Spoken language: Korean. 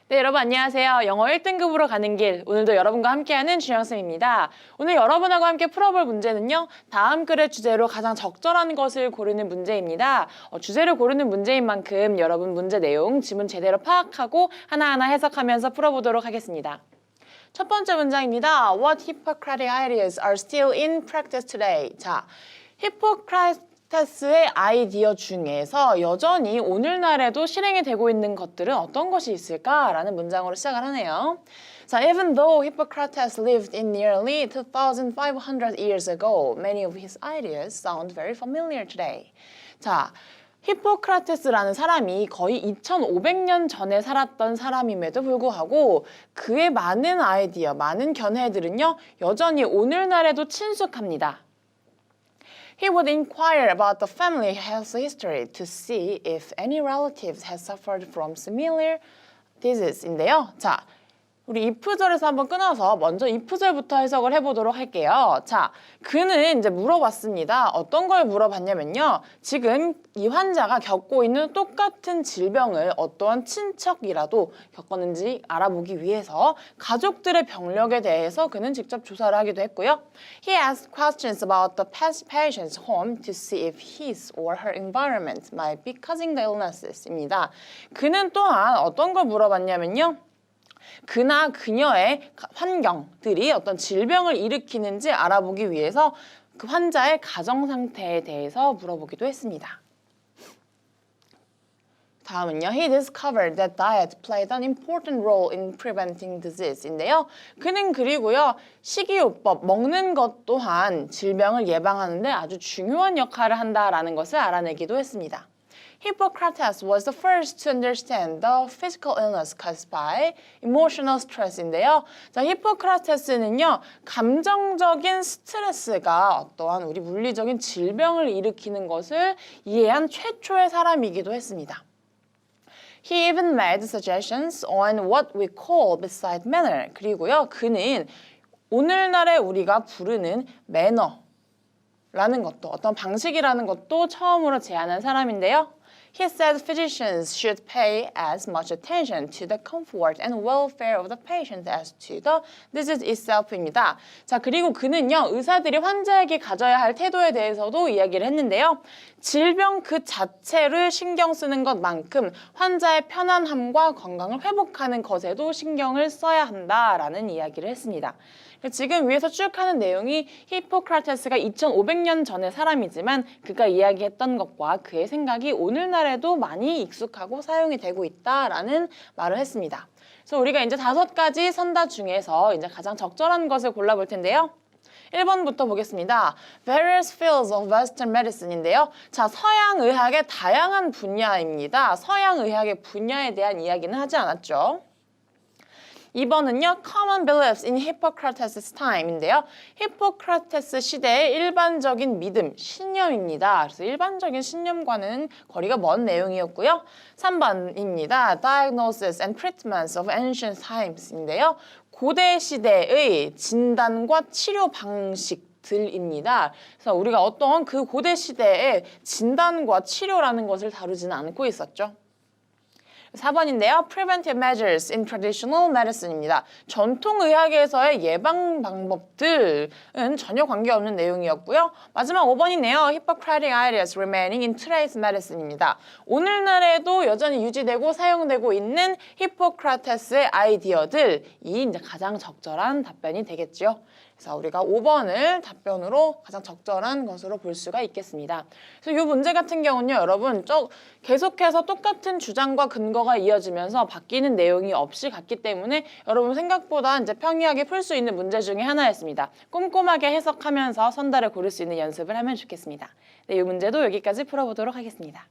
네, 여러분 안녕하세요. 영어 1등급으로 가는 길, 오늘도 여러분과 함께하는 주영쌤입니다. 오늘 여러분하고 함께 풀어볼 문제는요. 다음 글의 주제로 가장 적절한 것을 고르는 문제입니다. 주제를 고르는 문제인 만큼 여러분 문제 내용, 지문 제대로 파악하고 하나하나 해석하면서 풀어보도록 하겠습니다. 첫 번째 문장입니다. What Hippocratic ideas are still in practice today? 자, 히포크라테스의 아이디어 중에서 여전히 오늘날에도 실행이 되고 있는 것들은 어떤 것이 있을까라는 문장으로 시작을 하네요. 자, even though Hippocrates lived in nearly 2,500 years ago, many of his ideas sound very familiar today. 자, 히포크라테스라는 사람이 거의 2,500년 전에 살았던 사람임에도 불구하고 그의 많은 아이디어, 많은 견해들은요, 여전히 오늘날에도 친숙합니다. He would inquire about the family health history to see if any relatives had suffered from similar disease인데요. 자, 우리 if절에서 한번 끊어서 먼저 if절부터 해석을 해보도록 할게요. 자, 그는 이제 물어봤습니다. 어떤 걸 물어봤냐면요. 지금 이 환자가 겪고 있는 똑같은 질병을 어떠한 친척이라도 겪었는지 알아보기 위해서 가족들의 병력에 대해서 그는 직접 조사를 하기도 했고요. He asked questions about the patient's home to see if his or her environment might be causing the illness입니다. 그는 또한 어떤 걸 물어봤냐면요. 그나 그녀의 환경들이 어떤 질병을 일으키는지 알아보기 위해서 그 환자의 가정 상태에 대해서 물어보기도 했습니다. 다음은요. He discovered that diet played an important role in preventing disease인데요. 그는 그리고요. 식이요법, 먹는 것 또한 질병을 예방하는 데 아주 중요한 역할을 한다라는 것을 알아내기도 했습니다. Hippocrates was the first to understand the physical illness caused by emotional stress인데요. 자, 히포크라테스는요, 감정적인 스트레스가 어떠한 우리 물리적인 질병을 일으키는 것을 이해한 최초의 사람이기도 했습니다. He even made suggestions on what we call beside manner. 그리고요, 그는 오늘날에 우리가 부르는 매너라는 것도, 어떤 방식이라는 것도 처음으로 제안한 사람인데요. He said physicians should pay as much attention to the comfort and welfare of the patient as to the disease itself입니다. 자, 그리고 그는요, 의사들이 환자에게 가져야 할 태도에 대해서도 이야기를 했는데요. 질병 그 자체를 신경 쓰는 것만큼 환자의 편안함과 건강을 회복하는 것에도 신경을 써야 한다라는 이야기를 했습니다. 지금 위에서 쭉 하는 내용이 히포크라테스가 2,500년 전의 사람이지만 그가 이야기했던 것과 그의 생각이 오늘날에도 많이 익숙하고 사용이 되고 있다라는 말을 했습니다. 그래서 우리가 이제 5가지 선다 중에서 이제 가장 적절한 것을 골라볼 텐데요. 1번부터 보겠습니다. Various fields of Western medicine인데요. 자, 서양 의학의 다양한 분야입니다. 서양 의학의 분야에 대한 이야기는 하지 않았죠. 2번은요. Common beliefs in Hippocrates' time인데요. 히포크라테스 시대의 일반적인 믿음, 신념입니다. 그래서 일반적인 신념과는 거리가 먼 내용이었고요. 3번입니다. Diagnosis and treatments of ancient times인데요. 고대 시대의 진단과 치료 방식들입니다. 그래서 우리가 어떤 그 고대 시대의 진단과 치료라는 것을 다루지는 않고 있었죠. 4번인데요. Preventive measures in traditional medicine입니다. 전통의학에서의 예방 방법들은 전혀 관계없는 내용이었고요. 마지막 5번이네요. Hippocratic ideas remaining in today's medicine입니다. 오늘날에도 여전히 유지되고 사용되고 있는 히포크라테스의 아이디어들이 이제 가장 적절한 답변이 되겠죠. 그래서 우리가 5번을 답변으로 가장 적절한 것으로 볼 수가 있겠습니다. 그래서 이 문제 같은 경우는요, 여러분 계속해서 똑같은 주장과 근거가 이어지면서 바뀌는 내용이 없이 갔기 때문에 여러분 생각보다 이제 평이하게 풀 수 있는 문제 중에 하나였습니다. 꼼꼼하게 해석하면서 선달을 고를 수 있는 연습을 하면 좋겠습니다. 네, 이 문제도 여기까지 풀어보도록 하겠습니다.